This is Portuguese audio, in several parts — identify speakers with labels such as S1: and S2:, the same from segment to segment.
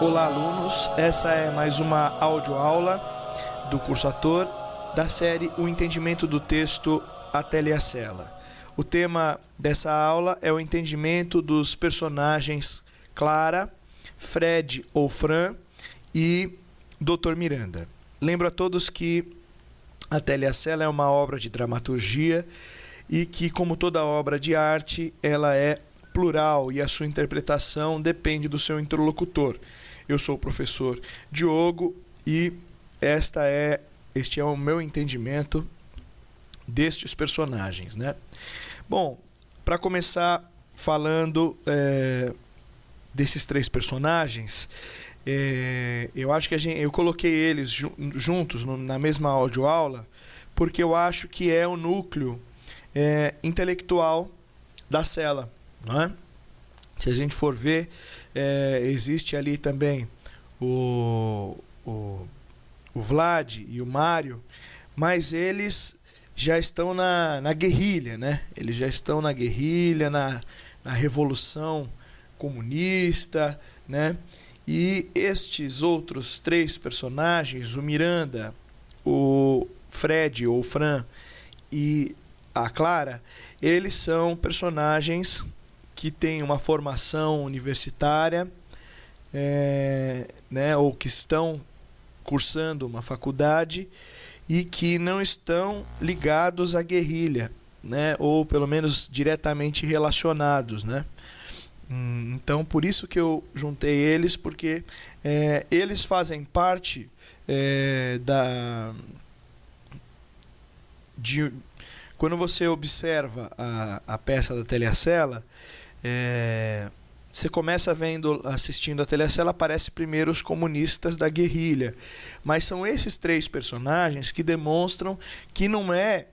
S1: Olá, alunos. Essa é mais uma audioaula do curso Ator da série O Entendimento do Texto Atela e a Sela. O tema dessa aula é o entendimento dos personagens Clara, Fred ou Fran e Dr. Miranda. Lembro a todos que Atela e a Sela é uma obra de dramaturgia e que, como toda obra de arte, ela é plural e a sua interpretação depende do seu interlocutor. Eu sou o professor Diogo e este é o meu entendimento destes personagens, né? Bom, para começar falando desses três personagens, eu acho que eu coloquei eles juntos na mesma audioaula porque eu acho que é o núcleo intelectual da Sela, não é? Se a gente for ver, existe ali também o Vlad e o Mário, mas eles já estão na guerrilha, né? Eles já estão na guerrilha, na revolução comunista, né? E estes outros três personagens, o Miranda, o Fred ou Fran e a Clara, eles são personagens que têm uma formação universitária, né, ou que estão cursando uma faculdade e que não estão ligados à guerrilha, né, ou pelo menos diretamente relacionados, né? Então, por isso que eu juntei eles, porque eles fazem parte quando você observa a peça da Atela e a Sela, você começa assistindo a Atela e a Sela, aparece primeiro os comunistas da guerrilha, mas são esses três personagens que demonstram que não é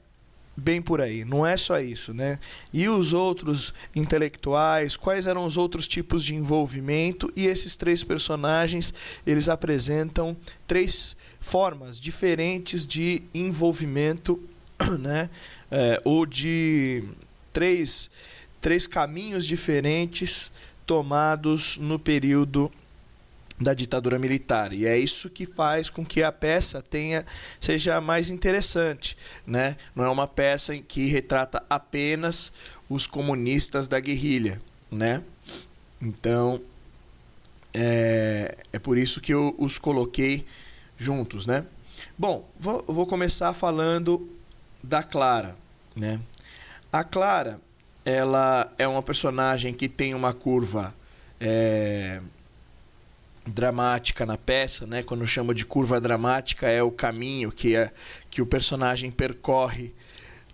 S1: bem por aí, não é só isso, né? E os outros intelectuais, quais eram os outros tipos de envolvimento? E esses três personagens, eles apresentam três formas diferentes de envolvimento, né? Ou de três caminhos diferentes tomados no período da ditadura militar. E é isso que faz com que a peça seja mais interessante, né? Não é uma peça em que retrata apenas os comunistas da guerrilha, né? Então, é por isso que eu os coloquei juntos, né? Bom, vou começar falando da Clara, né? A Clara, ela é uma personagem que tem uma curva dramática na peça, né? Quando eu chamo de curva dramática, é o caminho que o personagem percorre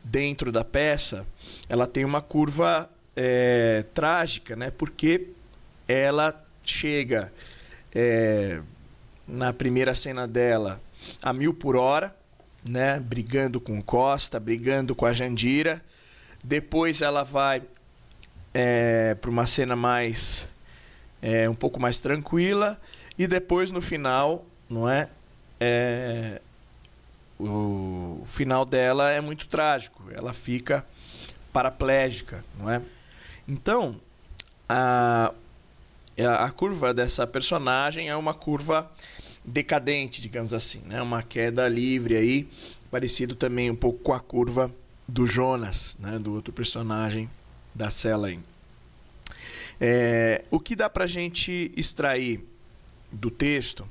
S1: dentro da peça. Ela tem uma curva trágica, né? Porque ela chega na primeira cena dela a 1000 por hora, né? Brigando com o Costa, brigando com a Jandira. Depois ela vai para uma cena mais um pouco mais tranquila, e depois no final, não é? O final dela é muito trágico, ela fica paraplégica, não é? Então, a curva dessa personagem é uma curva decadente, digamos assim, né? Uma queda livre aí, parecido também um pouco com a curva do Jonas, né? Do outro personagem da Sela aí. O que dá pra gente extrair do texto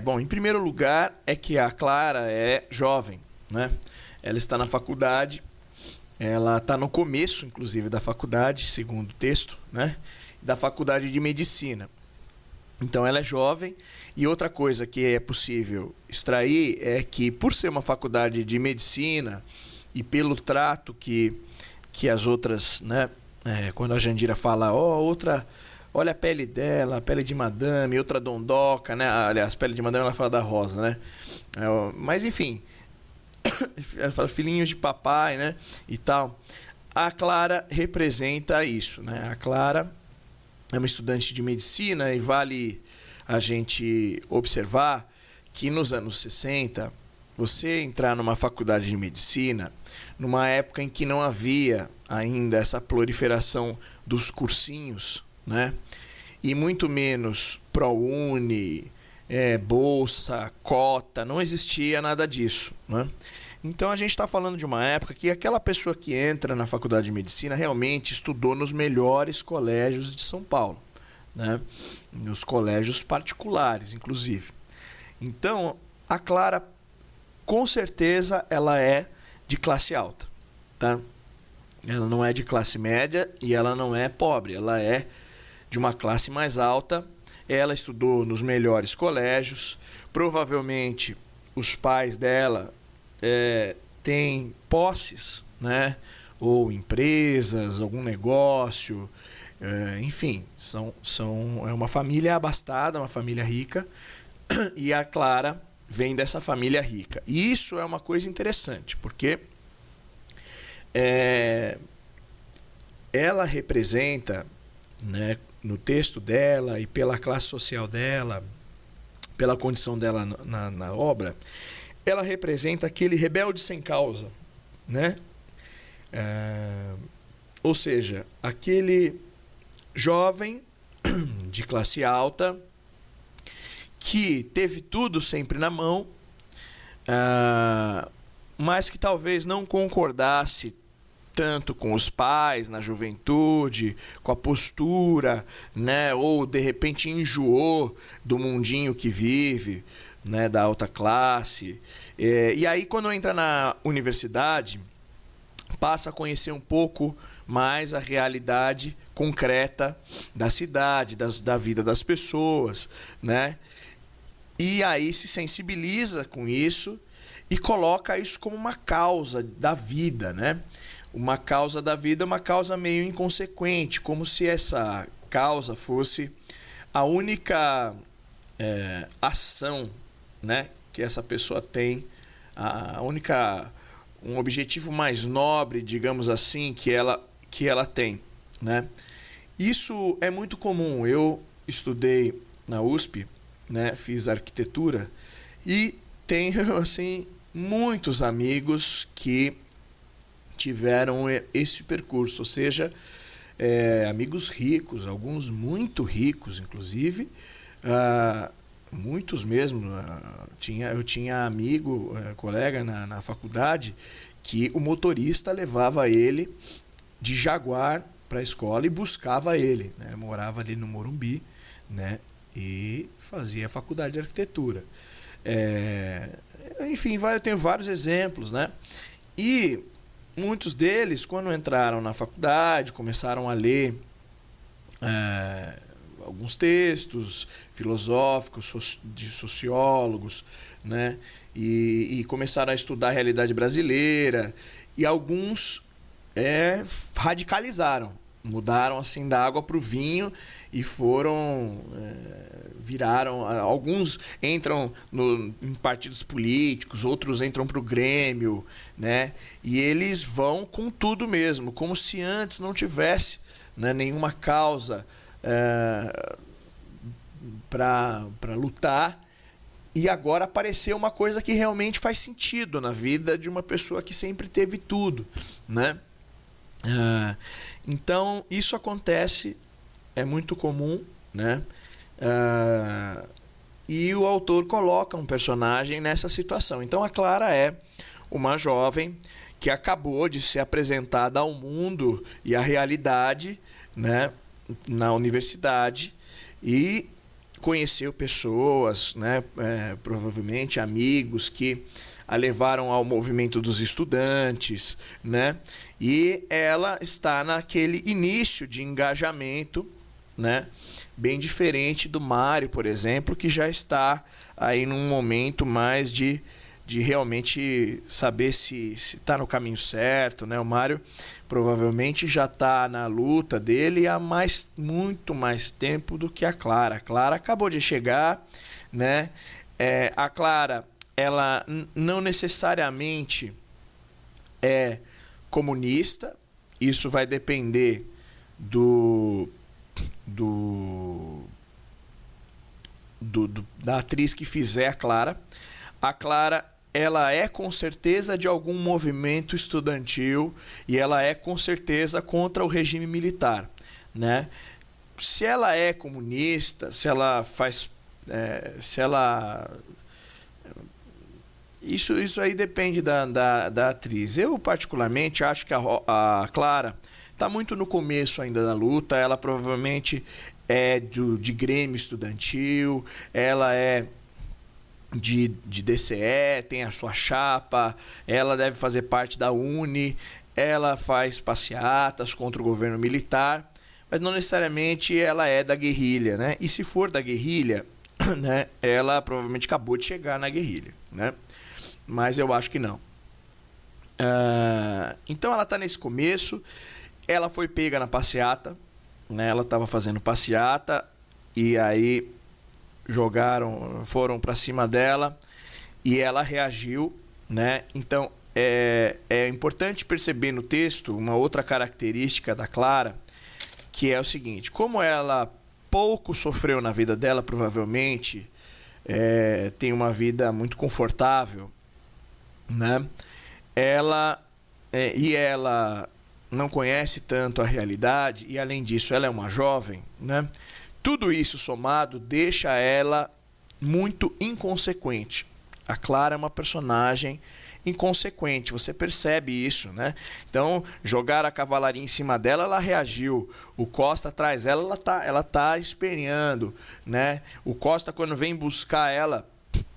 S1: bom, em primeiro lugar, é que a Clara é jovem, né? Ela está na faculdade, ela está no começo, inclusive, da faculdade, segundo o texto, né? Da faculdade de medicina. Então ela é jovem, e outra coisa que é possível extrair é que, por ser uma faculdade de medicina e pelo trato que as outras, né? Quando a Jandira fala, outra, olha a pele dela, a pele de madame, outra dondoca, né? Aliás, pele de madame, ela fala da rosa, né? Mas enfim, ela fala filhinhos de papai, né? E tal. A Clara representa isso, né? A Clara é uma estudante de medicina, e vale a gente observar que nos anos 60, você entrar numa faculdade de medicina, numa época em que não havia ainda essa proliferação dos cursinhos, né? e muito menos ProUni, bolsa, cota, não existia nada disso, né? Então a gente está falando de uma época que aquela pessoa que entra na faculdade de medicina realmente estudou nos melhores colégios de São Paulo, né? Nos colégios particulares, inclusive. Então a Clara, com certeza, ela é de classe alta, tá? Ela não é de classe média e ela não é pobre, ela é de uma classe mais alta. Ela estudou nos melhores colégios, provavelmente os pais dela têm posses, né? Ou empresas, algum negócio, enfim, é uma família abastada, uma família rica, e a Clara vem dessa família rica. E isso é uma coisa interessante, porque ela representa, né, no texto dela e pela classe social dela, pela condição dela na obra, ela representa aquele rebelde sem causa, né? Ou seja, aquele jovem de classe alta que teve tudo sempre na mão, mas que talvez não concordasse tanto com os pais na juventude, com a postura, né? Ou de repente enjoou do mundinho que vive, né? Da alta classe. E aí, quando entra na universidade, passa a conhecer um pouco mais a realidade concreta da cidade, da vida das pessoas, né? E aí se sensibiliza com isso e coloca isso como uma causa da vida, né? Uma causa da vida, uma causa meio inconsequente, como se essa causa fosse a única ação, né, que essa pessoa tem, um objetivo mais nobre, digamos assim, que ela tem, né? Isso é muito comum. Eu estudei na USP, né, fiz arquitetura e tenho assim muitos amigos que tiveram esse percurso, ou seja, amigos ricos, alguns muito ricos, inclusive, muitos mesmo. Eu tinha amigo, colega na faculdade, que o motorista levava ele de Jaguar para a escola e buscava ele, né? Morava ali no Morumbi, né? E fazia a faculdade de arquitetura. Enfim, eu tenho vários exemplos, né? E muitos deles, quando entraram na faculdade, começaram a ler alguns textos filosóficos de sociólogos, né? E começaram a estudar a realidade brasileira. E alguns radicalizaram, mudaram assim da água para o vinho e viraram. Alguns entram em partidos políticos, outros entram para o Grêmio, né? E eles vão com tudo mesmo, como se antes não tivesse, né, nenhuma causa para lutar. E agora apareceu uma coisa que realmente faz sentido na vida de uma pessoa que sempre teve tudo, né? Então isso acontece, é muito comum, né? E o autor coloca um personagem nessa situação. Então a Clara é uma jovem que acabou de ser apresentada ao mundo e à realidade, né, na universidade, e conheceu pessoas, né, provavelmente amigos que a levaram ao movimento dos estudantes, né? E ela está naquele início de engajamento, né? Bem diferente do Mário, por exemplo, que já está aí num momento mais de realmente saber se está no caminho certo, né? O Mário provavelmente já está na luta dele há muito mais tempo do que a Clara. A Clara acabou de chegar, né? A Clara, ela não necessariamente é comunista. Isso vai depender da atriz que fizer a Clara. A Clara, ela é com certeza de algum movimento estudantil e ela é com certeza contra o regime militar, né? se ela é comunista, se ela faz... se ela... Isso aí depende da atriz. Eu, particularmente, acho que a Clara está muito no começo ainda da luta. Ela provavelmente é de Grêmio Estudantil, ela é de DCE, tem a sua chapa, ela deve fazer parte da UNE, ela faz passeatas contra o governo militar, mas não necessariamente ela é da guerrilha, né? E se for da guerrilha, né, ela provavelmente acabou de chegar na guerrilha, né? Mas eu acho que não. Então ela está nesse começo, ela foi pega na passeata, né? Ela estava fazendo passeata e aí foram para cima dela e ela reagiu, né? Então é importante perceber no texto uma outra característica da Clara, que é o seguinte: como ela pouco sofreu na vida dela, provavelmente tem uma vida muito confortável, né? Ela não conhece tanto a realidade e, além disso, ela é uma jovem, né? Tudo isso somado deixa ela muito inconsequente. A Clara é uma personagem inconsequente, você percebe isso, né? Então, jogar a cavalaria em cima dela, ela reagiu. O Costa atrás dela, ela tá esperneando, né? O Costa, quando vem buscar ela,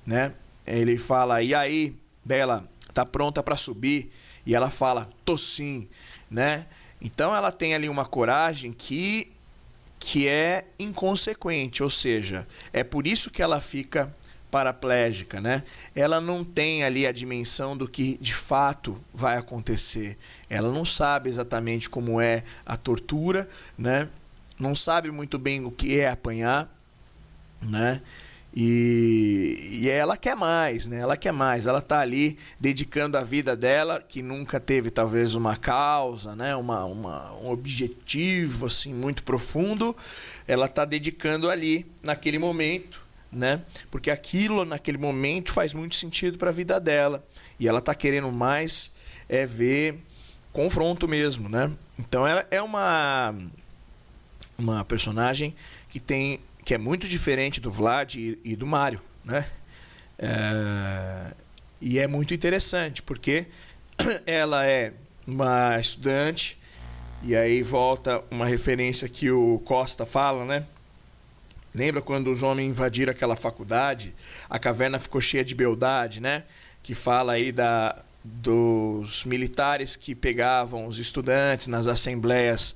S1: né? Ele fala: e aí, Bela, tá pronta para subir? E ela fala: tô sim, né? Então ela tem ali uma coragem que é inconsequente, ou seja, é por isso que ela fica paraplégica, né? Ela não tem ali a dimensão do que de fato vai acontecer. Ela não sabe exatamente como é a tortura, né? Não sabe muito bem o que é apanhar, né? E ela quer mais, né? Ela quer mais. Ela tá ali dedicando a vida dela, que nunca teve talvez uma causa, né? Um objetivo assim muito profundo. Ela tá dedicando ali naquele momento, né? Porque aquilo naquele momento faz muito sentido para a vida dela. E ela tá querendo mais ver confronto mesmo, né? Então ela é uma personagem que é muito diferente do Vlad e do Mário, né? E é muito interessante, porque ela é uma estudante, e aí volta uma referência que o Costa fala, né? Lembra quando os homens invadiram aquela faculdade? A caverna ficou cheia de beldade, né? Que fala aí dos militares que pegavam os estudantes nas assembleias,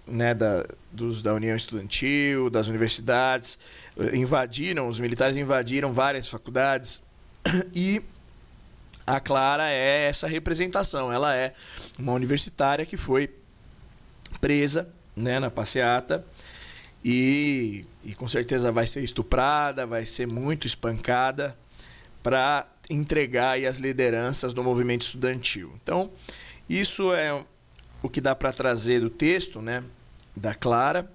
S1: né, da União Estudantil, das universidades, os militares invadiram várias faculdades e a Clara é essa representação. Ela é uma universitária que foi presa, né, na passeata e com certeza vai ser estuprada, vai ser muito espancada para entregar aí as lideranças do movimento estudantil. Então, isso é o que dá para trazer do texto, né, da Clara.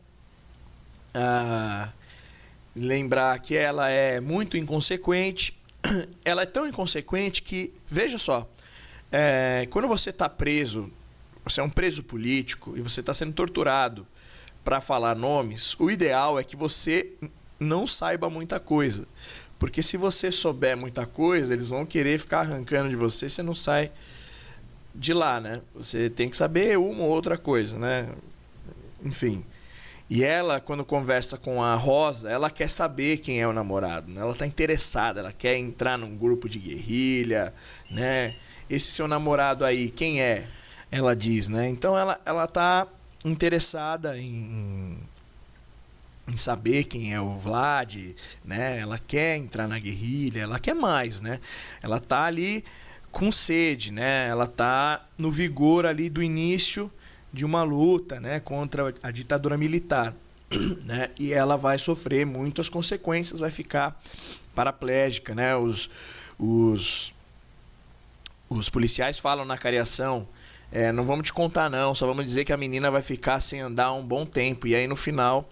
S1: Lembrar que ela é muito inconsequente. Ela é tão inconsequente que, veja só, quando você está preso, você é um preso político e você está sendo torturado para falar nomes, o ideal é que você não saiba muita coisa. Porque se você souber muita coisa, eles vão querer ficar arrancando de você, você não sai de lá, né? Você tem que saber uma ou outra coisa, né? Enfim. E ela, quando conversa com a Rosa, ela quer saber quem é o namorado, né? Ela tá interessada, ela quer entrar num grupo de guerrilha, né? Esse seu namorado aí, quem é? Ela diz, né? Então ela tá interessada em saber quem é o Vlad, né? Ela quer entrar na guerrilha, ela quer mais, né? Ela tá ali com sede, né? Ela tá no vigor ali do início de uma luta, né, contra a ditadura militar, né? E ela vai sofrer muitas consequências, vai ficar paraplégica, né? Os policiais falam na cariação: não vamos te contar não, só vamos dizer que a menina vai ficar sem andar um bom tempo. E aí no final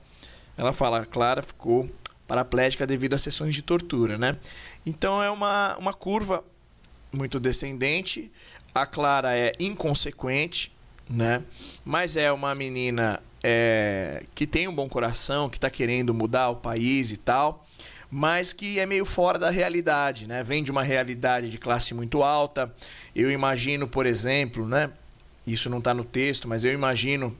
S1: ela fala: a Clara ficou paraplégica devido a sessões de tortura, né? Então é uma curva muito descendente. A Clara é inconsequente, né? Mas é uma menina que tem um bom coração, que está querendo mudar o país e tal, mas que é meio fora da realidade, né? Vem de uma realidade de classe muito alta. Eu imagino, por exemplo, né? Isso não está no texto, mas eu imagino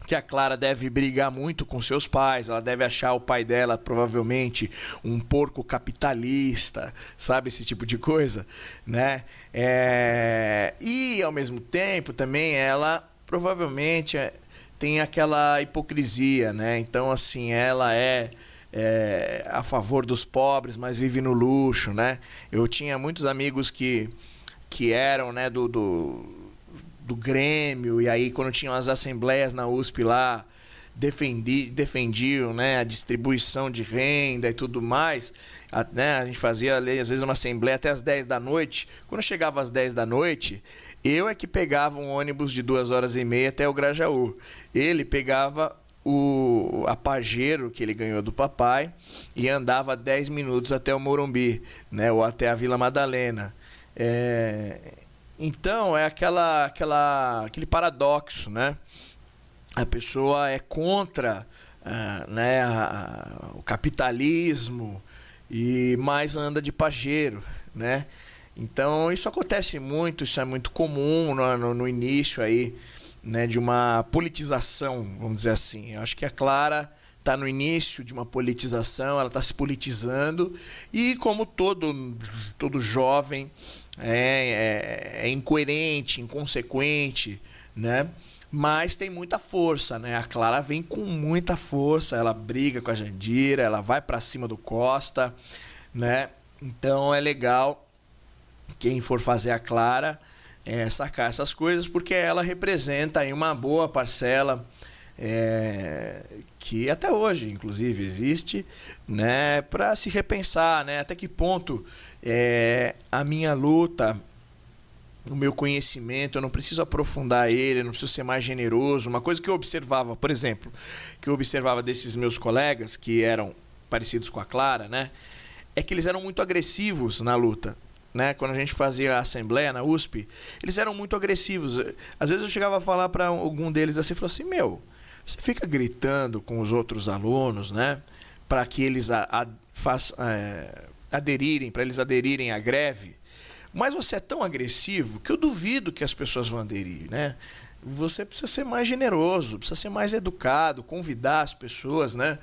S1: que a Clara deve brigar muito com seus pais. Ela deve achar o pai dela provavelmente um porco capitalista, sabe, esse tipo de coisa, né? E ao mesmo tempo também ela provavelmente tem aquela hipocrisia, né? Então assim, ela é a favor dos pobres, mas vive no luxo, né? Eu tinha muitos amigos que eram, né, do Grêmio, e aí quando tinham as assembleias na USP lá, defendiam, né, a distribuição de renda e tudo mais, né, a gente fazia às vezes uma assembleia até as 10 da noite. Quando chegava às 10 da noite, eu é que pegava um ônibus de 2h30 até o Grajaú. Ele pegava a Pajero, que ele ganhou do papai, e andava 10 minutos até o Morumbi, né, ou até a Vila Madalena. Então é aquele paradoxo, né? A pessoa é contra né, o capitalismo, mas anda de Pajero, né? Então isso acontece muito, isso é muito comum no início aí, né, de uma politização, vamos dizer assim. Eu acho que a Clara está no início de uma politização, ela está se politizando, e como todo jovem é incoerente, inconsequente, né? Mas tem muita força, né? A Clara vem com muita força, ela briga com a Jandira, ela vai para cima do Costa, né? Então é legal quem for fazer a Clara sacar essas coisas, porque ela representa aí uma boa parcela que até hoje, inclusive, existe, né, para se repensar, né, até que ponto a minha luta, o meu conhecimento, eu não preciso aprofundar ele, eu não preciso ser mais generoso. Uma coisa que eu observava, por exemplo, desses meus colegas que eram parecidos com a Clara, né, é que eles eram muito agressivos na luta. Né? Quando a gente fazia a assembleia na USP, eles eram muito agressivos. Às vezes eu chegava a falar para algum deles assim, falou assim, você fica gritando com os outros alunos, né, para que eles aderirem à greve, mas você é tão agressivo que eu duvido que as pessoas vão aderir, né? Você precisa ser mais generoso, precisa ser mais educado, convidar as pessoas, né?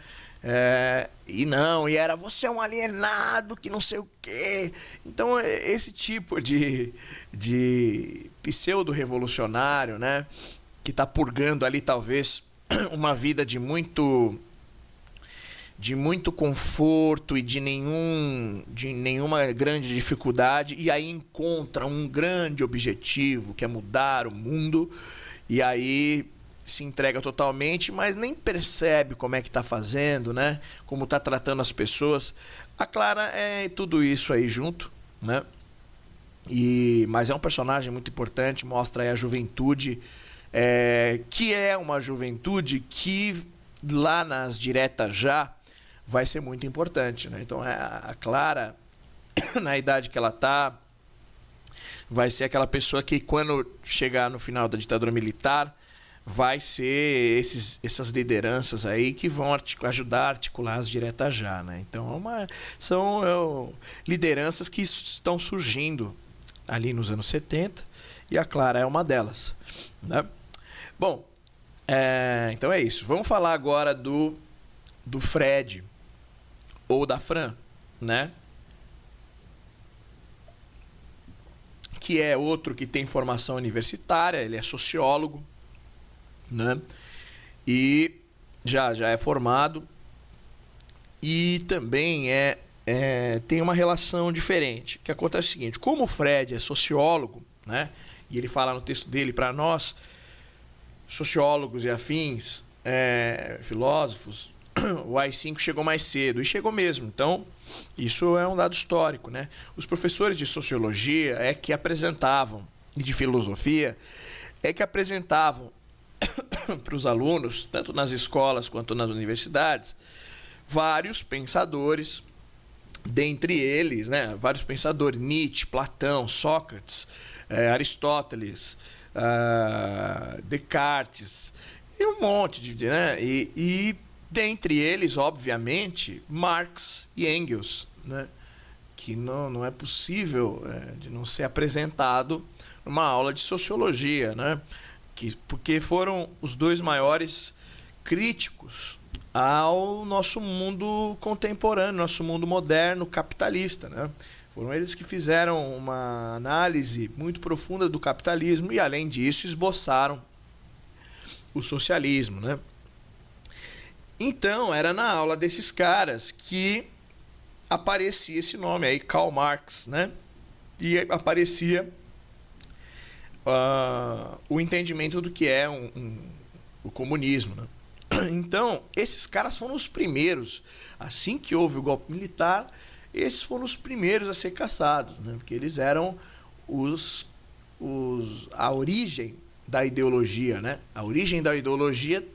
S1: Você é um alienado que não sei o quê. Então, esse tipo de pseudo-revolucionário, né, que está purgando ali talvez uma vida de muito conforto e de nenhuma grande dificuldade, e aí encontra um grande objetivo, que é mudar o mundo, e aí se entrega totalmente, mas nem percebe como é que está fazendo, né? Como está tratando as pessoas. A Clara é tudo isso aí junto, né? Mas é um personagem muito importante, mostra aí a juventude, que é uma juventude que lá nas diretas já vai ser muito importante, né? Então a Clara, na idade que ela está, vai ser aquela pessoa que quando chegar no final da ditadura militar vai ser essas lideranças aí que vão ajudar a articular as diretas já, né? Então são lideranças que estão surgindo ali nos anos 70, e a Clara é uma delas, né? Bom, então é isso. Vamos falar agora do Fred, ou da Fran, né? Que é outro que tem formação universitária, ele é sociólogo, né? E já é formado, e também tem uma relação diferente. O que acontece é o seguinte: como o Fred é sociólogo, né? E ele fala no texto dele para nós, sociólogos e afins, filósofos, o AI-5 chegou mais cedo, e chegou mesmo. Então, isso é um dado histórico, né? Os professores de sociologia que apresentavam, e de filosofia, que apresentavam para os alunos, tanto nas escolas quanto nas universidades, vários pensadores, dentre eles, né, vários pensadores, Nietzsche, Platão, Sócrates, Aristóteles, Descartes, e um monte de... Né? E dentre eles, obviamente, Marx e Engels, né? Que não é possível de não ser apresentado numa aula de sociologia, né? Porque foram os dois maiores críticos ao nosso mundo contemporâneo, nosso mundo moderno, capitalista, né? Foram eles que fizeram uma análise muito profunda do capitalismo e, além disso, esboçaram o socialismo, né? Então, era na aula desses caras que aparecia esse nome aí, Karl Marx, né? E aparecia o entendimento do que é o comunismo, né? Então, esses caras foram os primeiros. Assim que houve o golpe militar, esses foram os primeiros a ser caçados, né? Porque eles eram a origem da ideologia, né? A origem da ideologia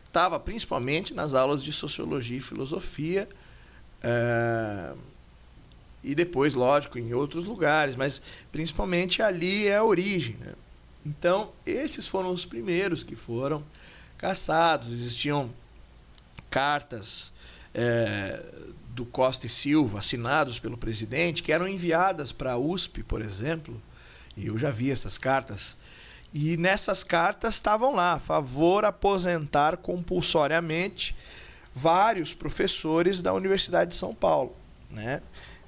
S1: estava principalmente nas aulas de sociologia e filosofia, e depois, lógico, em outros lugares, mas principalmente ali é a origem, né? Então, esses foram os primeiros que foram caçados. Existiam cartas do Costa e Silva, assinados pelo presidente, que eram enviadas para a USP, por exemplo, e eu já vi essas cartas, e nessas cartas estavam lá: favor aposentar compulsoriamente vários professores da Universidade de São Paulo, né?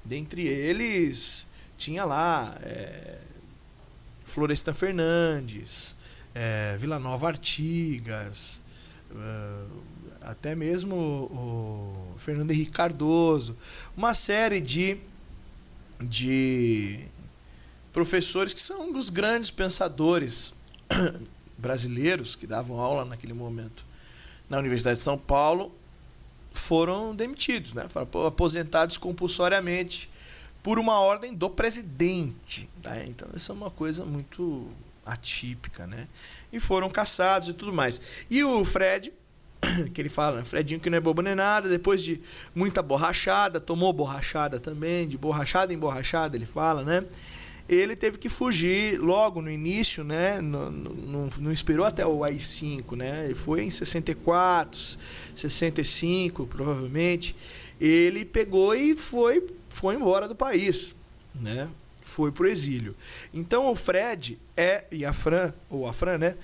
S1: Dentre eles tinha lá Florestan Fernandes, Vila Nova Artigas, até mesmo o Fernando Henrique Cardoso, uma série de professores que são os grandes pensadores brasileiros que davam aula naquele momento na Universidade de São Paulo, foram demitidos, né? Foram aposentados compulsoriamente por uma ordem do presidente, tá? Então isso é uma coisa muito atípica, né? E foram caçados e tudo mais. E o Fred, que ele fala, né? Fredinho que não é bobo nem nada, depois de muita borrachada, tomou borrachada também, de borrachada em borrachada, ele fala, né? Ele teve que fugir logo no início, né? Não esperou até o AI-5, né? Ele foi em 64, 65, provavelmente. Ele pegou e foi embora do país, né? Foi pro exílio. Então o Fred e a Fran, né?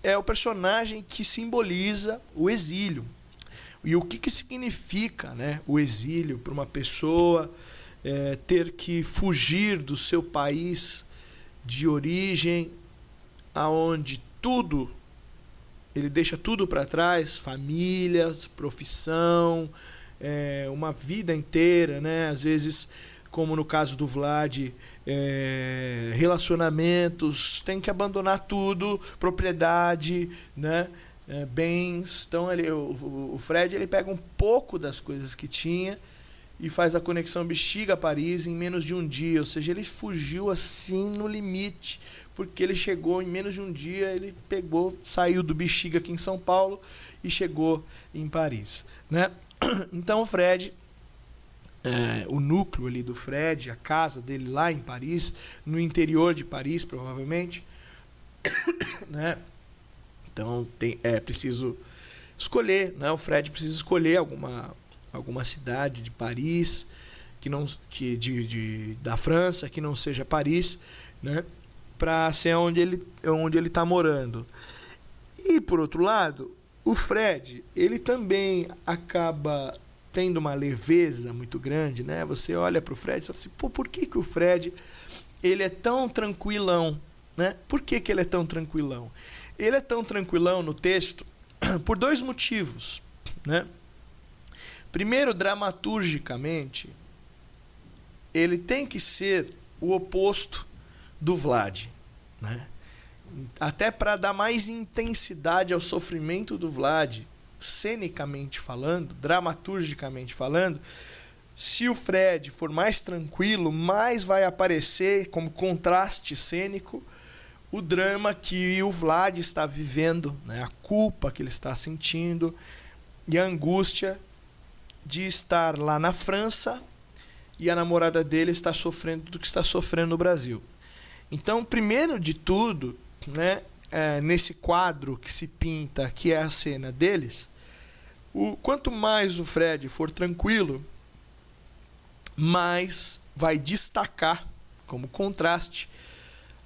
S1: É o personagem que simboliza o exílio. E o que significa, né, o exílio para uma pessoa ter que fugir do seu país de origem, aonde tudo, ele deixa tudo para trás, famílias, profissão, uma vida inteira, né? Às vezes, como no caso do Vlad, relacionamentos, tem que abandonar tudo, propriedade, né? Bens. Então o Fred ele pega um pouco das coisas que tinha e faz a conexão Bexiga-Paris em menos de um dia. Ou seja, ele fugiu assim no limite, porque ele chegou em menos de um dia, ele saiu do Bexiga aqui em São Paulo e chegou em Paris, né? Então o Fred, o núcleo ali do Fred, a casa dele lá em Paris, no interior de Paris provavelmente, né? Então é preciso escolher, né? O Fred precisa escolher alguma cidade de Paris, da França, que não seja Paris, né? Para ser onde ele está morando. E por outro lado, o Fred, ele também acaba tendo uma leveza muito grande, né? Você olha para o Fred e fala assim: pô, por que o Fred ele é tão tranquilão, né? Por que ele é tão tranquilão? Ele é tão tranquilão no texto por dois motivos, né? Primeiro, dramaturgicamente, ele tem que ser o oposto do Vlad, né? Até para dar mais intensidade ao sofrimento do Vlad, cenicamente falando, dramaturgicamente falando. Se o Fred for mais tranquilo, mais vai aparecer como contraste cênico o drama que o Vlad está vivendo, né? A culpa que ele está sentindo e a angústia de estar lá na França e a namorada dele está sofrendo do que está sofrendo no Brasil. Então, primeiro de tudo, né, nesse quadro que se pinta, que é a cena deles, quanto mais o Fred for tranquilo, mais vai destacar, como contraste,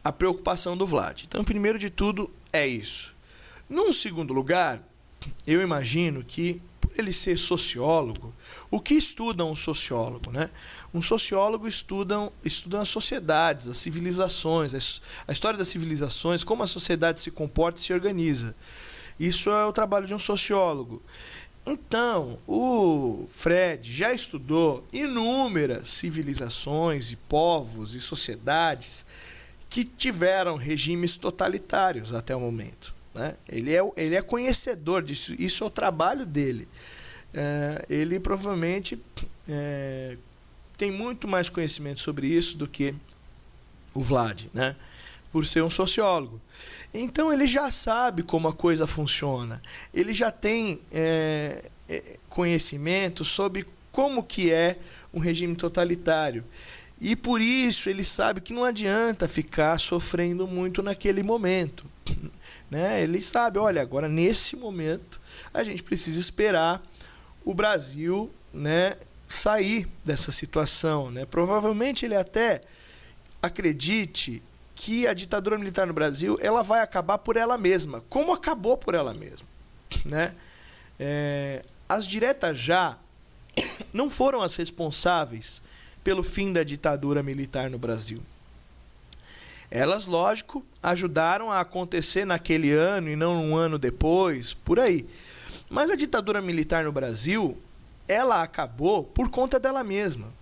S1: a preocupação do Vlad. Então, primeiro de tudo, é isso. Num segundo lugar, eu imagino que, por ele ser sociólogo, o que estuda um sociólogo, né? Um sociólogo estuda as sociedades, as civilizações, a história das civilizações, como a sociedade se comporta e se organiza. Isso é o trabalho de um sociólogo. Então, o Fred já estudou inúmeras civilizações e povos e sociedades que tiveram regimes totalitários até o momento, né? Ele é conhecedor disso, isso é o trabalho dele. Ele provavelmente tem muito mais conhecimento sobre isso do que o Vlad, né? Por ser um sociólogo. Então ele já sabe como a coisa funciona, ele já tem conhecimento sobre como que é um regime totalitário. E por isso ele sabe que não adianta ficar sofrendo muito naquele momento, né? Ele sabe, olha, agora nesse momento a gente precisa esperar o Brasil, né, sair dessa situação, né? Provavelmente ele até acredite que a ditadura militar no Brasil ela vai acabar por ela mesma, como acabou por ela mesma, né? As diretas já não foram as responsáveis pelo fim da ditadura militar no Brasil. Elas, lógico, ajudaram a acontecer naquele ano e não um ano depois, por aí. Mas a ditadura militar no Brasil, ela acabou por conta dela mesma,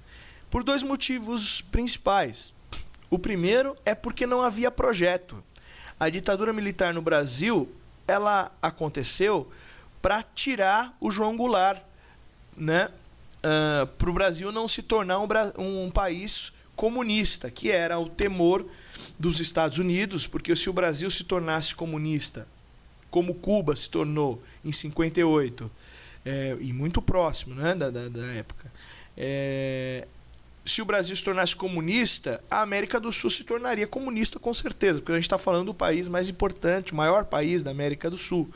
S1: por dois motivos principais. O primeiro é porque não havia projeto. A ditadura militar no Brasil, ela aconteceu para tirar o João Goulart, né? Para o Brasil não se tornar um país comunista, que era o temor dos Estados Unidos, porque se o Brasil se tornasse comunista, como Cuba se tornou em 58, e muito próximo, né, da época, se o Brasil se tornasse comunista, a América do Sul se tornaria comunista com certeza, porque a gente está falando do país mais importante, o maior país da América do Sul.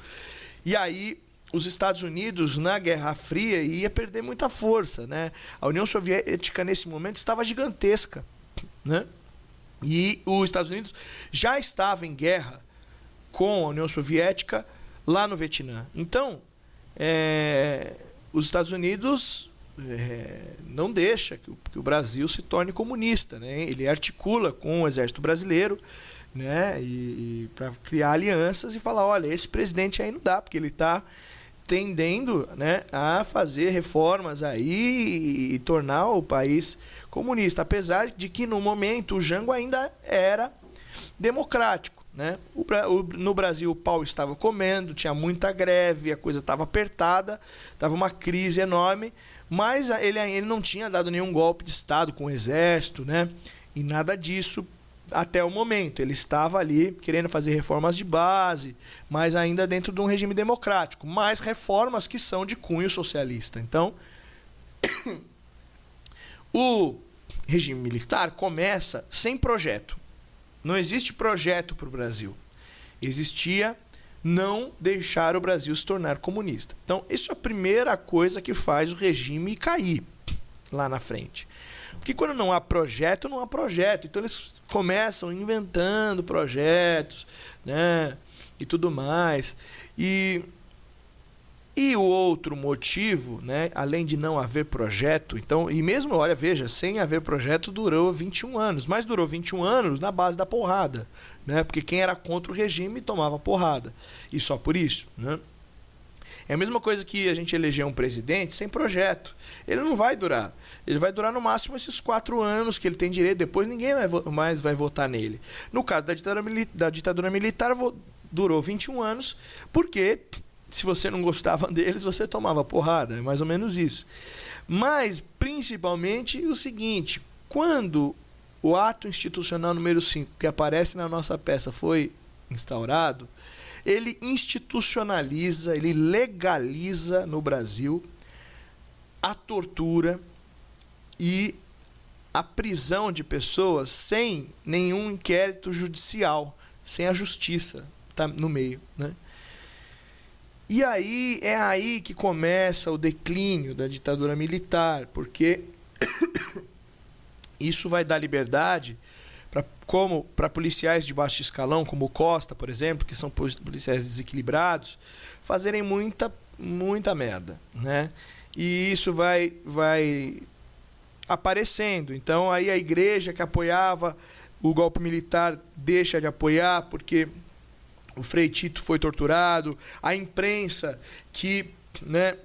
S1: E aí os Estados Unidos, na Guerra Fria, ia perder muita força, né? A União Soviética, nesse momento, estava gigantesca, né? E os Estados Unidos já estava em guerra com a União Soviética lá no Vietnã. Então, os Estados Unidos não deixa que o Brasil se torne comunista, né? Ele articula com o exército brasileiro, né? E para criar alianças e falar, olha, esse presidente aí não dá, porque ele está tendendo, né, a fazer reformas aí e tornar o país comunista, apesar de que no momento o Jango ainda era democrático, né? No Brasil o pau estava comendo, tinha muita greve, a coisa estava apertada, estava uma crise enorme, mas ele não tinha dado nenhum golpe de Estado com o exército, né? E nada disso até o momento. Ele estava ali querendo fazer reformas de base, mas ainda dentro de um regime democrático, mas reformas que são de cunho socialista. Então, o regime militar começa sem projeto. Não existe projeto para o Brasil. Existia não deixar o Brasil se tornar comunista. Então, isso é a primeira coisa que faz o regime cair lá na frente. Porque quando não há projeto, não há projeto. Então, eles começam inventando projetos, né, e tudo mais. E o outro motivo, né, além de não haver projeto, então, e mesmo, olha, veja, sem haver projeto durou 21 anos, mas durou 21 anos na base da porrada, né, porque quem era contra o regime tomava porrada, e só por isso, né. É a mesma coisa que a gente eleger um presidente sem projeto. Ele não vai durar. Ele vai durar no máximo esses 4 anos que ele tem direito. Depois ninguém mais vai votar nele. No caso da ditadura militar, durou 21 anos, porque se você não gostava deles, você tomava porrada. É mais ou menos isso. Mas, principalmente, o seguinte. Quando o ato institucional número 5, que aparece na nossa peça, foi instaurado, ele institucionaliza, ele legaliza no Brasil a tortura e a prisão de pessoas sem nenhum inquérito judicial, sem a justiça tá no meio, né? E aí é aí que começa o declínio da ditadura militar, porque isso vai dar liberdade para policiais de baixo escalão, como o Costa, por exemplo, que são policiais desequilibrados, fazerem muita merda, né? E isso vai aparecendo. Então aí a igreja que apoiava o golpe militar deixa de apoiar porque o Frei Tito foi torturado, a imprensa que, né,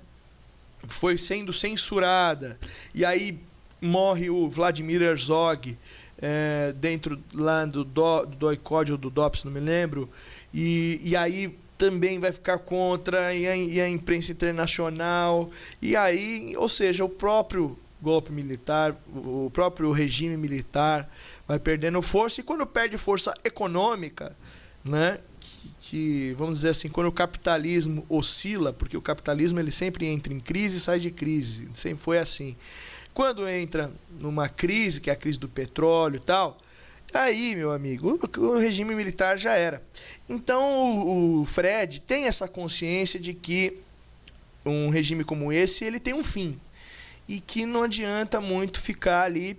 S1: foi sendo censurada, e aí morre o Vladimir Herzog dentro lá do DOI-CODE ou do DOPS, não me lembro, e aí também vai ficar contra, e a imprensa internacional, e aí, ou seja, o próprio golpe militar, o próprio regime militar vai perdendo força, e quando perde força econômica, né, que vamos dizer assim, quando o capitalismo oscila, porque o capitalismo ele sempre entra em crise e sai de crise, sempre foi assim. Quando entra numa crise, que é a crise do petróleo e tal, aí, meu amigo, o regime militar já era. Então o Fred tem essa consciência de que um regime como esse, ele tem um fim. E que não adianta muito ficar ali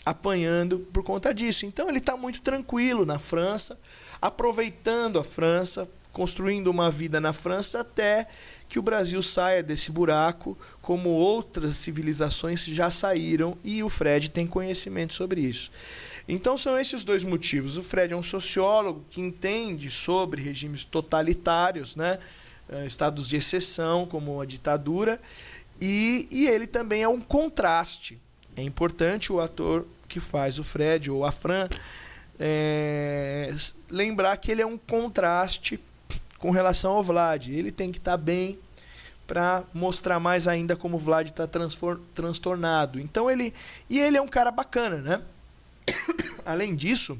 S1: apanhando por conta disso. Então ele está muito tranquilo na França, aproveitando a França, construindo uma vida na França até que o Brasil saia desse buraco, como outras civilizações já saíram, e o Fred tem conhecimento sobre isso. Então são esses dois motivos. O Fred é um sociólogo que entende sobre regimes totalitários, né? Estados de exceção, como a ditadura, e ele também é um contraste. É importante o ator que faz o Fred, ou a Fran, lembrar que ele é um contraste com relação ao Vlad. Ele tem que estar bem para mostrar mais ainda como o Vlad está transtornado. Então ele é um cara bacana, né? Além disso,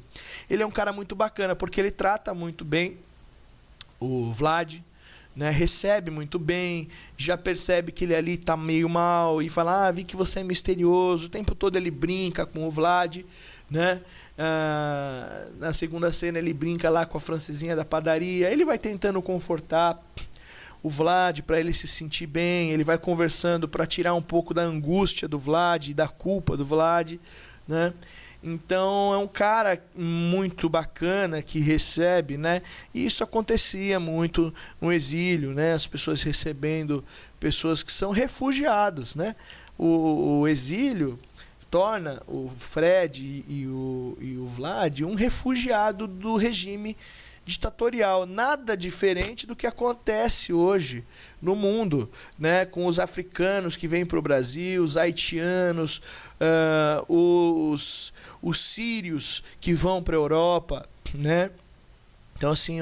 S1: ele é um cara muito bacana, porque ele trata muito bem o Vlad, né? Recebe muito bem, já percebe que ele ali está meio mal e fala, vi que você é misterioso. O tempo todo ele brinca com o Vlad, né? Na segunda cena ele brinca lá com a francesinha da padaria. Ele vai tentando confortar o Vlad para ele se sentir bem. Ele vai conversando para tirar um pouco da angústia do Vlad e da culpa do Vlad, né? Então é um cara muito bacana que recebe, né? E isso acontecia muito no exílio, né? As pessoas recebendo pessoas que são refugiadas, né? O exílio torna o Fred e o Vlad um refugiado do regime ditatorial, nada diferente do que acontece hoje no mundo, né? Com os africanos que vêm para o Brasil, os haitianos, os sírios que vão para a Europa, né? Então, assim,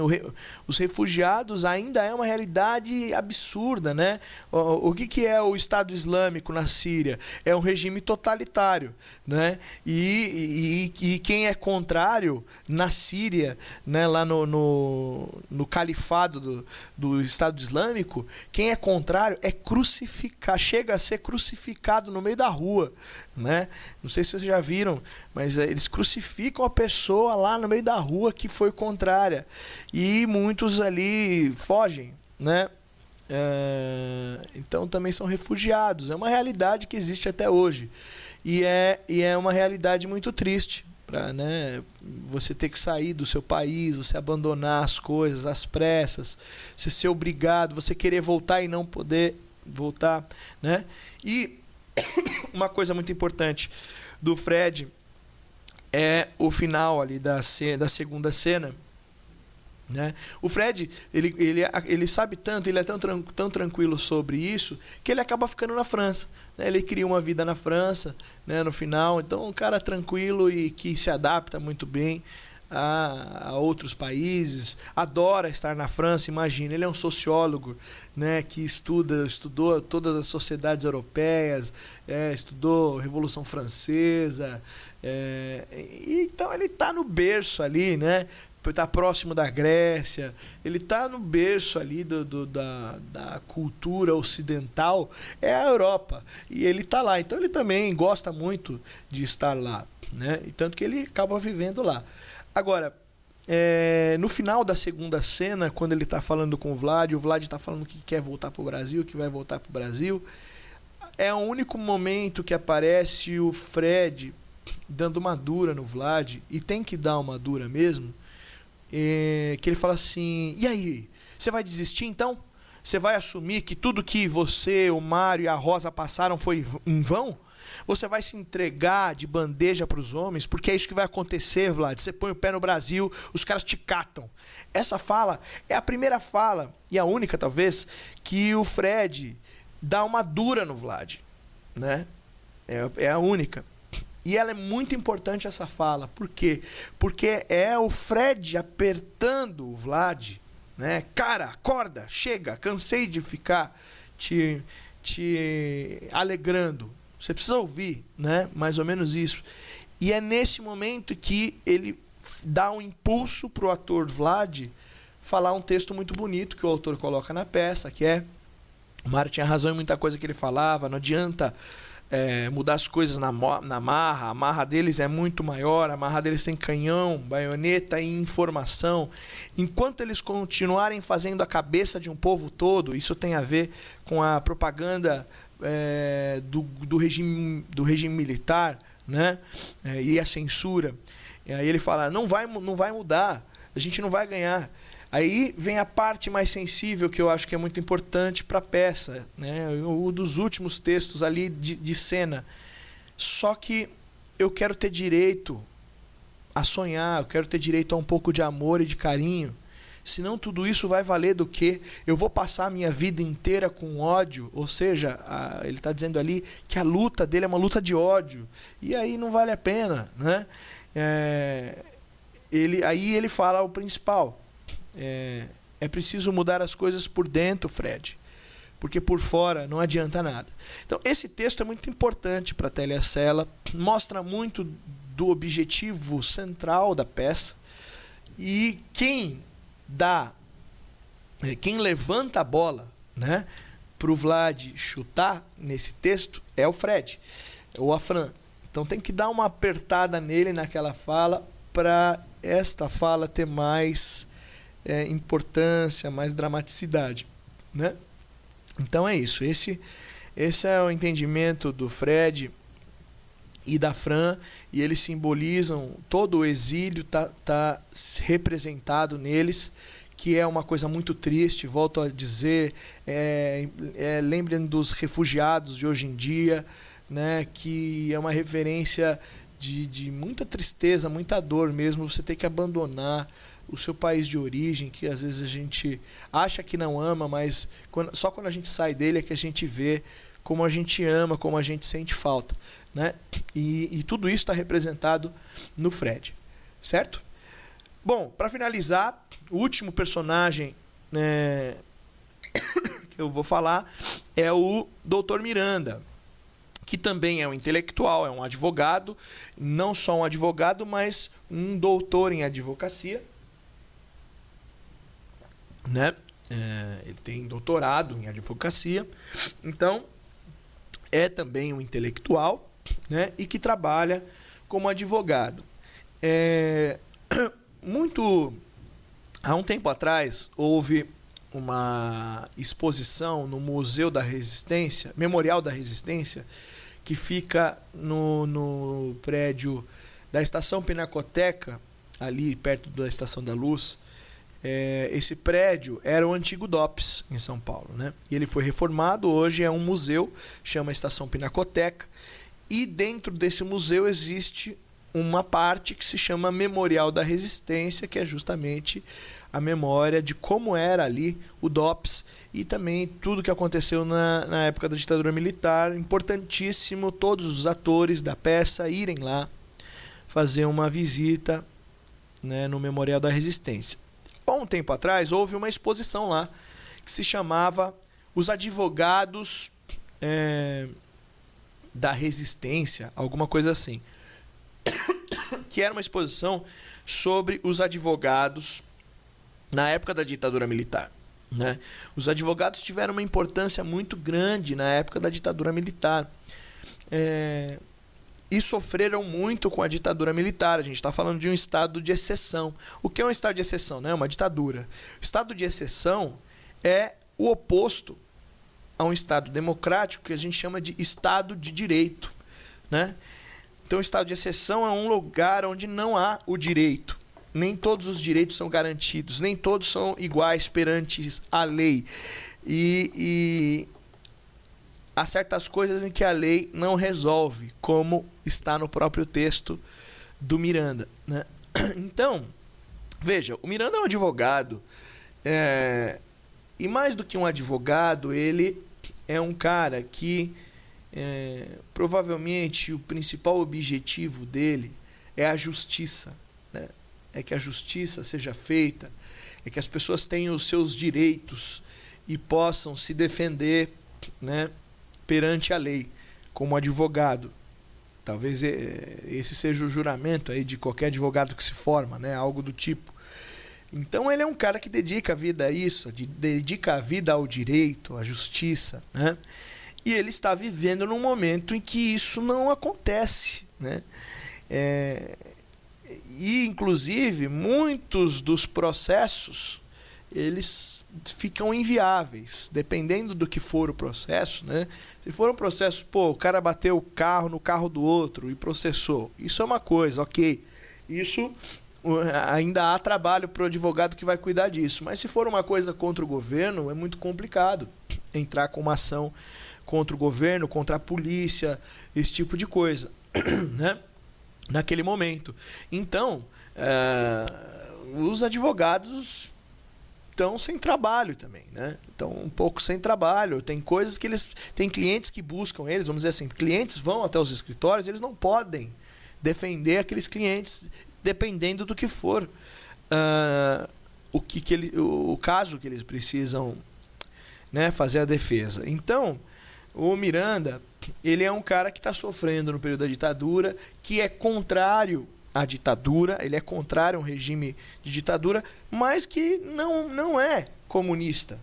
S1: os refugiados ainda é uma realidade absurda, né? O que é o Estado Islâmico na Síria? É um regime totalitário, né? E quem é contrário na Síria, né? Lá no califado do Estado Islâmico, quem é contrário é crucificado, chega a ser crucificado no meio da rua, né? Não sei se vocês já viram, mas eles crucificam a pessoa lá no meio da rua que foi contrária. E muitos ali fogem, né? Então também são refugiados. É uma realidade que existe até hoje. E é uma realidade muito triste, né? Você ter que sair do seu país, você abandonar as coisas às pressas, você ser obrigado, você querer voltar e não poder voltar, né? E uma coisa muito importante do Fred é o final ali da segunda cena, né? O Fred, ele sabe tanto, ele é tão tranquilo sobre isso, que ele acaba ficando na França, né? Ele cria uma vida na França, né, no final. Então, um cara tranquilo e que se adapta muito bem a outros países, adora estar na França. Imagina, ele é um sociólogo, né, que estudou todas as sociedades europeias, estudou Revolução Francesa, então ele está no berço ali, né? Está próximo da Grécia, ele está no berço ali da cultura ocidental, é a Europa, e ele está lá. Então ele também gosta muito de estar lá, né? E tanto que ele acaba vivendo lá. Agora, no final da segunda cena, quando ele está falando com o Vlad está falando que quer voltar para o Brasil, que vai voltar para o Brasil. É o único momento que aparece o Fred dando uma dura no Vlad, e tem que dar uma dura mesmo, que ele fala assim: e aí, você vai desistir então? Você vai assumir que tudo que você, o Mário e a Rosa passaram foi em vão? Você vai se entregar de bandeja para os homens? Porque é isso que vai acontecer, Vlad. Você põe o pé no Brasil, os caras te catam. Essa fala é a primeira fala, e a única talvez, que o Fred dá uma dura no Vlad, né? É a única. E ela é muito importante, essa fala. Por quê? Porque é o Fred apertando o Vlad, né? Cara, acorda, chega, cansei de ficar te alegrando. Você precisa ouvir, né? Mais ou menos isso. E é nesse momento que ele dá um impulso para o ator Vlad falar um texto muito bonito que o autor coloca na peça, que é: o Mário tinha razão em muita coisa que ele falava, não adianta mudar as coisas na marra. A marra deles é muito maior, a marra deles tem canhão, baioneta e informação. Enquanto eles continuarem fazendo a cabeça de um povo todo, isso tem a ver com a propaganda do regime militar, né? E a censura. E aí ele fala: não vai mudar, a gente não vai ganhar. Aí vem a parte mais sensível, que eu acho que é muito importante para a peça, né? Um dos últimos textos ali de cena. Só que eu quero ter direito a sonhar, eu quero ter direito a um pouco de amor e de carinho. Senão tudo isso vai valer do quê? Eu vou passar a minha vida inteira com ódio. Ou seja, ele está dizendo ali que a luta dele é uma luta de ódio. E aí não vale a pena, né? Aí ele fala o principal. É preciso mudar as coisas por dentro, Fred, porque por fora não adianta nada. Então esse texto é muito importante para a Télia Sela, mostra muito do objetivo central da peça, e quem levanta a bola, né, para o Vlad chutar nesse texto é o Fred, ou a Fran. Então tem que dar uma apertada nele naquela fala, para esta fala ter mais importância, mais dramaticidade, né? Então é isso. Esse é o entendimento do Fred e da Fran, e eles simbolizam todo o exílio, tá representado neles, que é uma coisa muito triste. Volto a dizer, lembrem dos refugiados de hoje em dia, né? Que é uma referência de muita tristeza, muita dor mesmo, você ter que abandonar o seu país de origem, que às vezes a gente acha que não ama, mas só quando a gente sai dele é que a gente vê como a gente ama, como a gente sente falta, né? E tudo isso está representado no Fred, certo? Bom, para finalizar, o último personagem, né, que eu vou falar é o Dr. Miranda, que também é um intelectual, é um advogado, não só um advogado, mas um doutor em advocacia, né? Ele tem doutorado em advocacia, então é também um intelectual, né? E que trabalha como advogado. Há um tempo atrás houve uma exposição no Museu da Resistência, Memorial da Resistência, que fica no prédio da Estação Pinacoteca, ali perto da Estação da Luz. Esse prédio era o antigo DOPS em São Paulo, né? E ele foi reformado, hoje é um museu, chama Estação Pinacoteca, e dentro desse museu existe uma parte que se chama Memorial da Resistência, que é justamente a memória de como era ali o DOPS e também tudo que aconteceu na época da ditadura militar. Importantíssimo todos os atores da peça irem lá fazer uma visita, né, no Memorial da Resistência. Há um tempo atrás houve uma exposição lá que se chamava Os Advogados da Resistência, alguma coisa assim, que era uma exposição sobre os advogados na época da ditadura militar, né? Os advogados tiveram uma importância muito grande na época da ditadura militar. e sofreram muito com a ditadura militar. A gente está falando de um estado de exceção. O que é um estado de exceção? Né? Uma ditadura. O estado de exceção é o oposto a um estado democrático que a gente chama de estado de direito, né? Então, o estado de exceção é um lugar onde não há o direito. Nem todos os direitos são garantidos, nem todos são iguais perante a lei. E há certas coisas em que a lei não resolve, como está no próprio texto do Miranda, né? Então, veja, o Miranda é um advogado, e mais do que um advogado, ele é um cara que provavelmente o principal objetivo dele é a justiça, né? É que a justiça seja feita, é que as pessoas tenham os seus direitos e possam se defender, né, perante a lei, como advogado. Talvez esse seja o juramento aí de qualquer advogado que se forma, né, algo do tipo. Então ele é um cara que dedica a vida a isso, dedica a vida ao direito, à justiça, né? E ele está vivendo num momento em que isso não acontece, né? E, inclusive, muitos dos processos, eles ficam inviáveis, dependendo do que for o processo, né? Se for um processo, o cara bateu o carro no carro do outro e processou, isso é uma coisa, ok. Isso ainda há trabalho para o advogado que vai cuidar disso. Mas se for uma coisa contra o governo, é muito complicado entrar com uma ação contra o governo, contra a polícia, esse tipo de coisa, né? Naquele momento. Então, os advogados estão sem trabalho também, né? Estão um pouco sem trabalho. Tem coisas que tem clientes que buscam eles, vamos dizer assim, clientes vão até os escritórios, eles não podem defender aqueles clientes dependendo do que for o caso que eles precisam, né, fazer a defesa. Então, o Miranda, ele é um cara que está sofrendo no período da ditadura, que é contrário à ditadura, ele é contrário a um regime de ditadura, mas que não é comunista.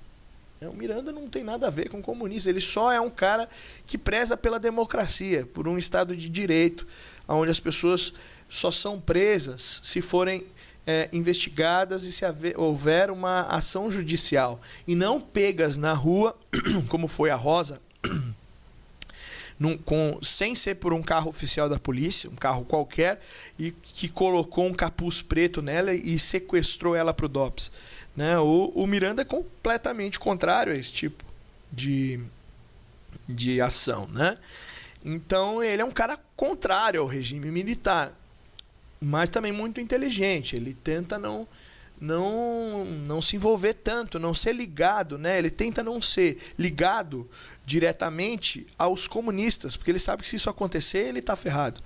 S1: O Miranda não tem nada a ver com comunista, ele só é um cara que preza pela democracia, por um estado de direito, onde as pessoas só são presas se forem investigadas e se houver uma ação judicial, e não pegas na rua, como foi a Rosa, sem ser por um carro oficial da polícia, um carro qualquer, e que colocou um capuz preto nela e sequestrou ela para o DOPS, né? O Miranda é completamente contrário a esse tipo de ação, né? Então ele é um cara contrário ao regime militar, mas também muito inteligente. Ele tenta não se envolver tanto, não ser ligado, né? Ele tenta não ser ligado diretamente aos comunistas, porque ele sabe que se isso acontecer, ele está ferrado.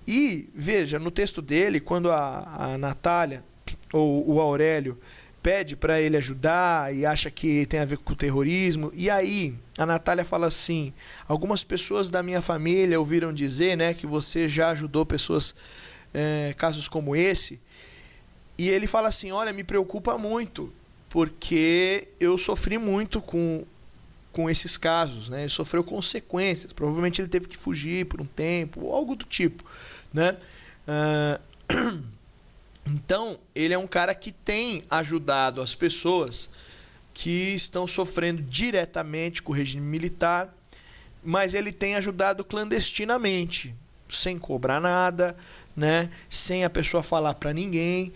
S1: E, veja, no texto dele, quando a Natália ou o Aurélio pede para ele ajudar e acha que tem a ver com o terrorismo, e aí a Natália fala assim: algumas pessoas da minha família ouviram dizer, né, que você já ajudou pessoas, casos como esse. E ele fala assim: olha, me preocupa muito, porque eu sofri muito com esses casos, né? Ele sofreu consequências, provavelmente ele teve que fugir por um tempo, ou algo do tipo, né? Então, ele é um cara que tem ajudado as pessoas que estão sofrendo diretamente com o regime militar, mas ele tem ajudado clandestinamente, sem cobrar nada, né? Sem a pessoa falar para ninguém.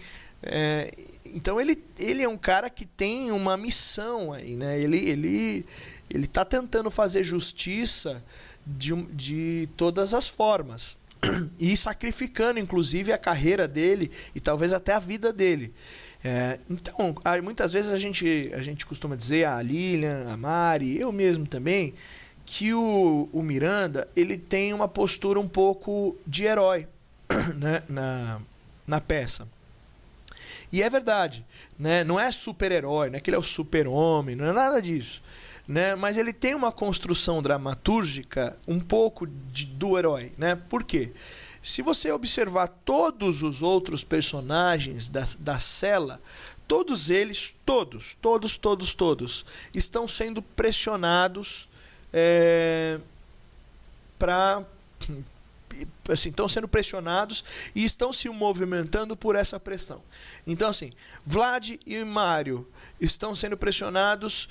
S1: Então ele é um cara que tem uma missão aí, né? Ele está tentando fazer justiça de todas as formas, e sacrificando inclusive a carreira dele e talvez até a vida dele. Então, muitas vezes a gente costuma dizer, a Lilian, a Mari, eu mesmo também, que o Miranda, ele tem uma postura um pouco de herói, né, na peça. E é verdade, né? Não é super-herói, não é que ele é o super-homem, não é nada disso, né? Mas ele tem uma construção dramatúrgica um pouco do herói, né? Por quê? Se você observar todos os outros personagens da cela, todos eles, todos, estão sendo pressionados para assim, estão sendo pressionados e estão se movimentando por essa pressão. Então, assim, Vlad e Mário estão sendo pressionados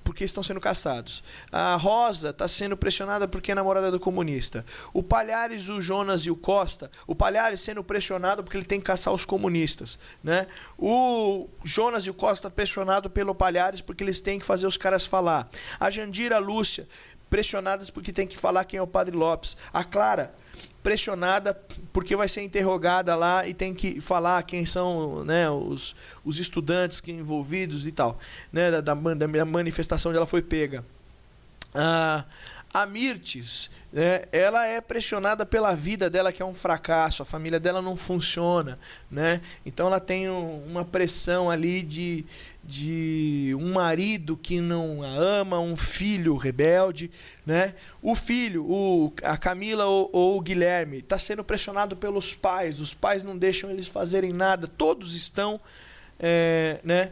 S1: porque estão sendo caçados. A Rosa está sendo pressionada porque é namorada do comunista. O Palhares, o Jonas e o Costa, o Palhares sendo pressionado porque ele tem que caçar os comunistas, né? O Jonas e o Costa pressionado pelo Palhares porque eles têm que fazer os caras falar. A Jandira, a Lúcia, pressionadas porque tem que falar quem é o Padre Lopes. A Clara, pressionada porque vai ser interrogada lá e tem que falar quem são, né, os estudantes que envolvidos e tal, né, da manifestação onde ela foi pega. A Mirtes, né, ela é pressionada pela vida dela, que é um fracasso, a família dela não funciona, né? Então ela tem uma pressão ali de um marido que não a ama, um filho rebelde, né? O filho, a Camila ou o Guilherme, está sendo pressionado pelos pais, os pais não deixam eles fazerem nada, todos estão, né?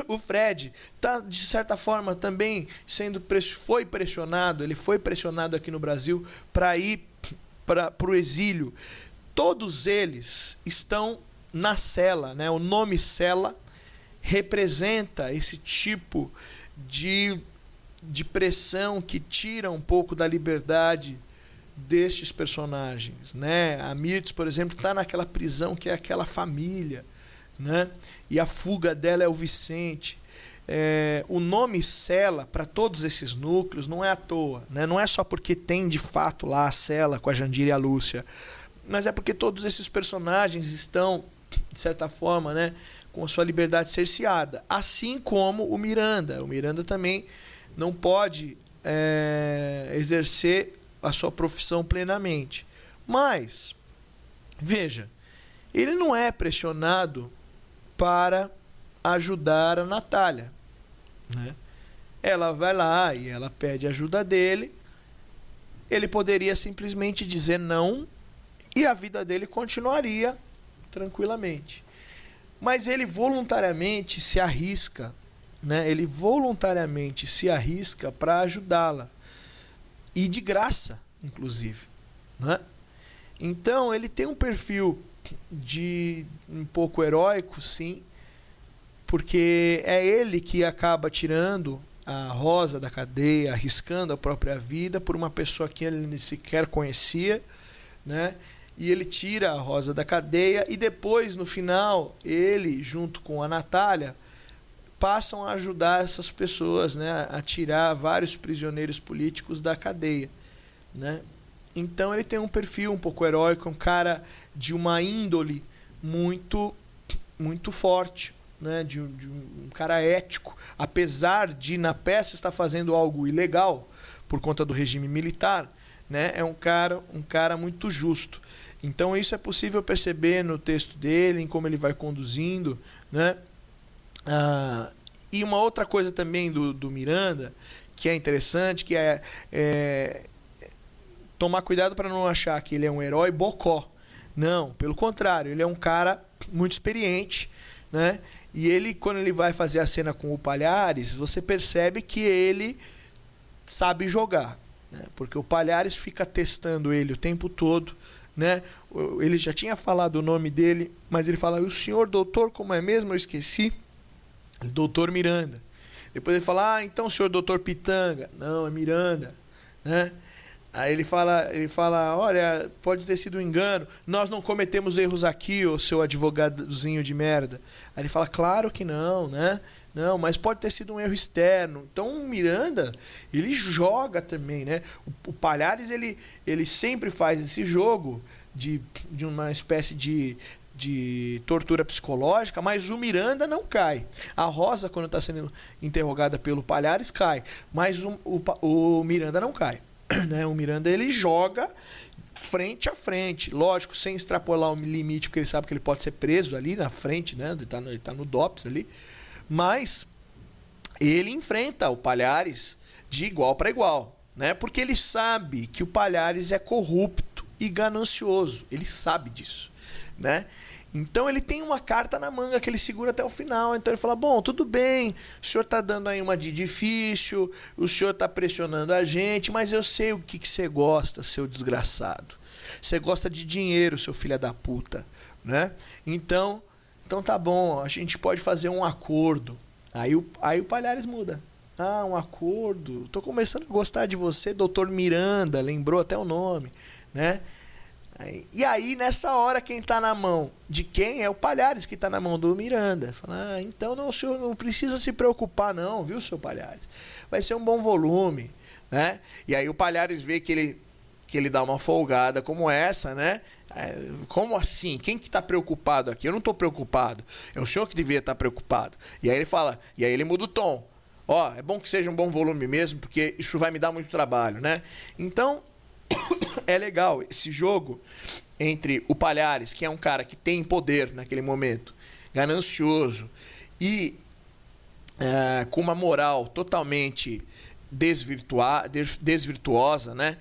S1: O Fred está, de certa forma, também foi pressionado, ele foi pressionado aqui no Brasil para ir para o exílio. Todos eles estão na cela, né? O nome cela representa esse tipo de pressão que tira um pouco da liberdade destes personagens, né? A Mirtz, por exemplo, está naquela prisão que é aquela família, né? E a fuga dela é o Vicente. O nome cela para todos esses núcleos não é à toa, né? Não é só porque tem de fato lá a cela com a Jandira e a Lúcia, mas é porque todos esses personagens estão, de certa forma, né, com a sua liberdade cerceada, assim como o Miranda. O Miranda também não pode exercer a sua profissão plenamente. Mas, veja, ele não é pressionado para ajudar a Natália, né? Ela vai lá e ela pede ajuda dele. Ele poderia simplesmente dizer não e a vida dele continuaria tranquilamente. Mas ele voluntariamente se arrisca, né? Ele voluntariamente se arrisca para ajudá-la. E de graça, inclusive, né? Então ele tem um perfil de um pouco heróico, sim, porque é ele que acaba tirando a Rosa da cadeia, arriscando a própria vida por uma pessoa que ele sequer conhecia, né? E ele tira a Rosa da cadeia e depois, no final, ele, junto com a Natália, passam a ajudar essas pessoas, né, a tirar vários prisioneiros políticos da cadeia, né? Então ele tem um perfil um pouco heróico, um cara de uma índole muito forte, né? De um cara ético, apesar de na peça estar fazendo algo ilegal por conta do regime militar, né? É um cara muito justo. Então isso é possível perceber no texto dele, em como ele vai conduzindo, né? E uma outra coisa também do Miranda, que é interessante, que é tomar cuidado para não achar que ele é um herói bocó. Não, pelo contrário, ele é um cara muito experiente, né? E ele, quando ele vai fazer a cena com o Palhares, você percebe que ele sabe jogar, né? Porque o Palhares fica testando ele o tempo todo, né? Ele já tinha falado o nome dele, mas ele fala: o senhor doutor, como é mesmo? Eu esqueci. Doutor Miranda. Depois ele fala: então o senhor doutor Pitanga. Não, é Miranda, né? Aí ele fala: olha, pode ter sido um engano, nós não cometemos erros aqui, ô seu advogadozinho de merda. Aí ele fala: claro que não, né? Não, mas pode ter sido um erro externo. Então o Miranda, ele joga também, né? O Palhares, ele sempre faz esse jogo de uma espécie de tortura psicológica, mas o Miranda não cai. A Rosa, quando está sendo interrogada pelo Palhares, cai, mas o Miranda não cai, né? O Miranda, ele joga frente a frente, lógico, sem extrapolar o limite, porque ele sabe que ele pode ser preso ali na frente, né? Ele tá no DOPS ali, mas ele enfrenta o Palhares de igual para igual, né? Porque ele sabe que o Palhares é corrupto e ganancioso, ele sabe disso, né? Então ele tem uma carta na manga que ele segura até o final. Então ele fala, bom, tudo bem, o senhor está dando aí uma de difícil, o senhor está pressionando a gente, mas eu sei o que você gosta, seu desgraçado. Você gosta de dinheiro, seu filho da puta, né? Então tá bom, a gente pode fazer um acordo. Aí o Palhares muda. Ah, um acordo. Tô começando a gostar de você, doutor Miranda, lembrou até o nome, né? E aí, nessa hora, quem tá na mão de quem? É o Palhares que tá na mão do Miranda. Fala, então o senhor não precisa se preocupar não, viu, seu Palhares? Vai ser um bom volume, né? E aí o Palhares vê que ele dá uma folgada como essa, né? Como assim? Quem que tá preocupado aqui? Eu não tô preocupado. É o senhor que devia estar preocupado. E aí ele fala, e aí ele muda o tom. Ó, é bom que seja um bom volume mesmo, porque isso vai me dar muito trabalho, né? Então, é legal esse jogo entre o Palhares, que é um cara que tem poder naquele momento, ganancioso e com uma moral totalmente desvirtuosa, né?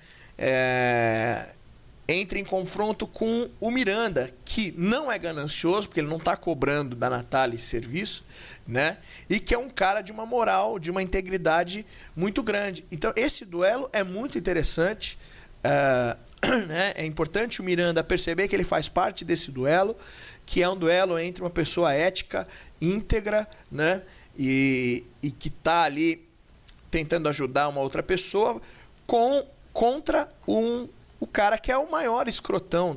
S1: Entra em confronto com o Miranda, que não é ganancioso, porque ele não está cobrando da Natália esse serviço, né? E que é um cara de uma moral, de uma integridade muito grande. Então, esse duelo é muito interessante. Né? É importante o Miranda perceber que ele faz parte desse duelo, que é um duelo entre uma pessoa ética, íntegra, né? E que está ali tentando ajudar uma outra pessoa contra o cara que é o maior escrotão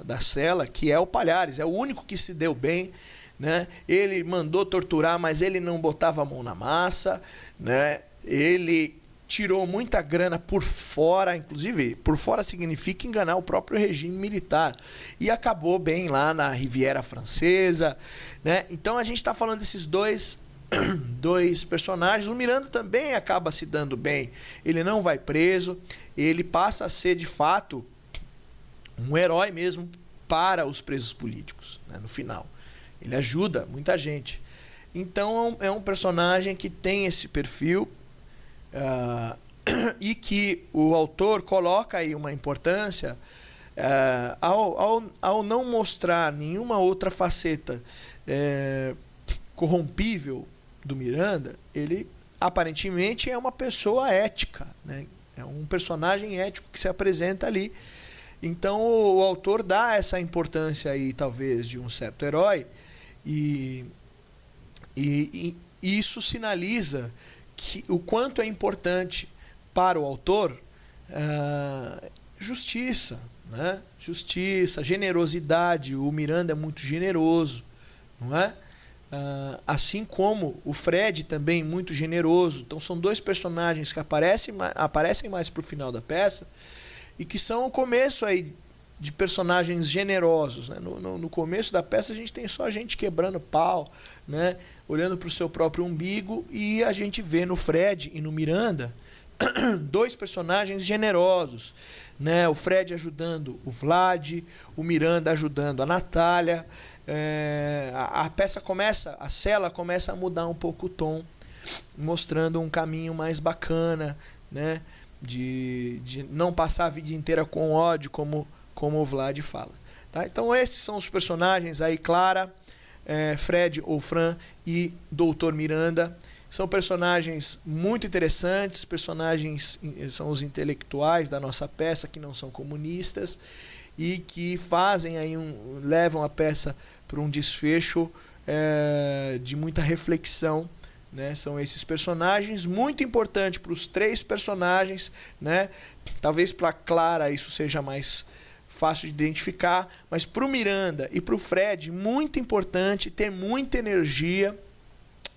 S1: da cela, que é o Palhares. É o único que se deu bem, né? Ele mandou torturar, mas ele não botava a mão na massa, né? Ele tirou muita grana por fora, inclusive por fora significa enganar o próprio regime militar, e acabou bem lá na Riviera Francesa, né? Então a gente está falando desses dois personagens. O Miranda também acaba se dando bem, ele não vai preso, ele passa a ser de fato um herói mesmo para os presos políticos, né? No final ele ajuda muita gente. Então é um personagem que tem esse perfil, e que o autor coloca aí uma importância ao não mostrar nenhuma outra faceta corrompível do Miranda. Ele aparentemente é uma pessoa ética, né? É um personagem ético que se apresenta ali. Então o autor dá essa importância aí, talvez, de um certo herói, e isso sinaliza o quanto é importante para o autor justiça, né? Justiça, generosidade. O Miranda é muito generoso, não é? Assim como o Fred também muito generoso. Então são dois personagens que aparecem mais para o final da peça e que são o começo aí de personagens generosos, né? No começo da peça a gente tem só gente quebrando pau, né? Olhando para o seu próprio umbigo, e a gente vê no Fred e no Miranda dois personagens generosos, né? O Fred ajudando o Vlad, o Miranda ajudando a Natália. A peça a cela começa a mudar um pouco o tom, mostrando um caminho mais bacana, né? De não passar a vida inteira com ódio, como o Vlad fala, tá? Então esses são os personagens aí, Clara, Fred ou Fran e Doutor Miranda. São personagens muito interessantes, são os intelectuais da nossa peça, que não são comunistas e que fazem aí levam a peça para um desfecho de muita reflexão, né? São esses personagens, muito importante para os três personagens, né? Talvez para Clara isso seja mais fácil de identificar, mas para o Miranda e para o Fred, muito importante ter muita energia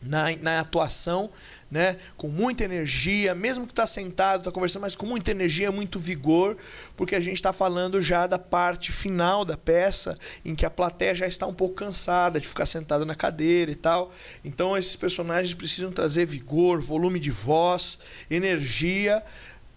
S1: na atuação, né? Com muita energia, mesmo que está sentado, está conversando, mas com muita energia, muito vigor, porque a gente está falando já da parte final da peça, em que a plateia já está um pouco cansada de ficar sentada na cadeira e tal. Então esses personagens precisam trazer vigor, volume de voz, energia,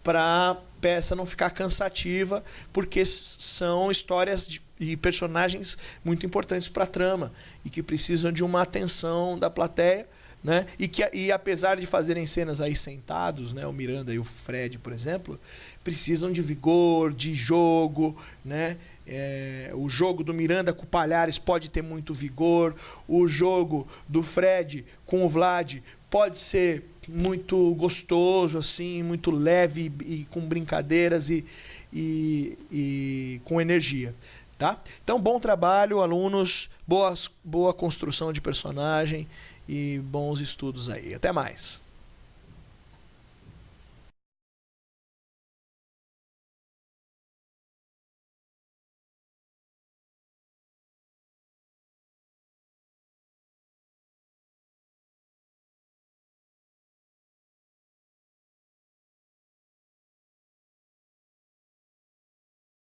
S1: para a peça não ficar cansativa, porque são histórias e personagens muito importantes para a trama e que precisam de uma atenção da plateia, né? E apesar de fazerem cenas aí sentados, né, o Miranda e o Fred, por exemplo, precisam de vigor, de jogo, né? O jogo do Miranda com o Palhares pode ter muito vigor. O jogo do Fred com o Vlad pode ser muito gostoso, assim, muito leve e com brincadeiras e com energia. Tá? Então, bom trabalho, alunos. Boa construção de personagem e bons estudos aí. Até mais.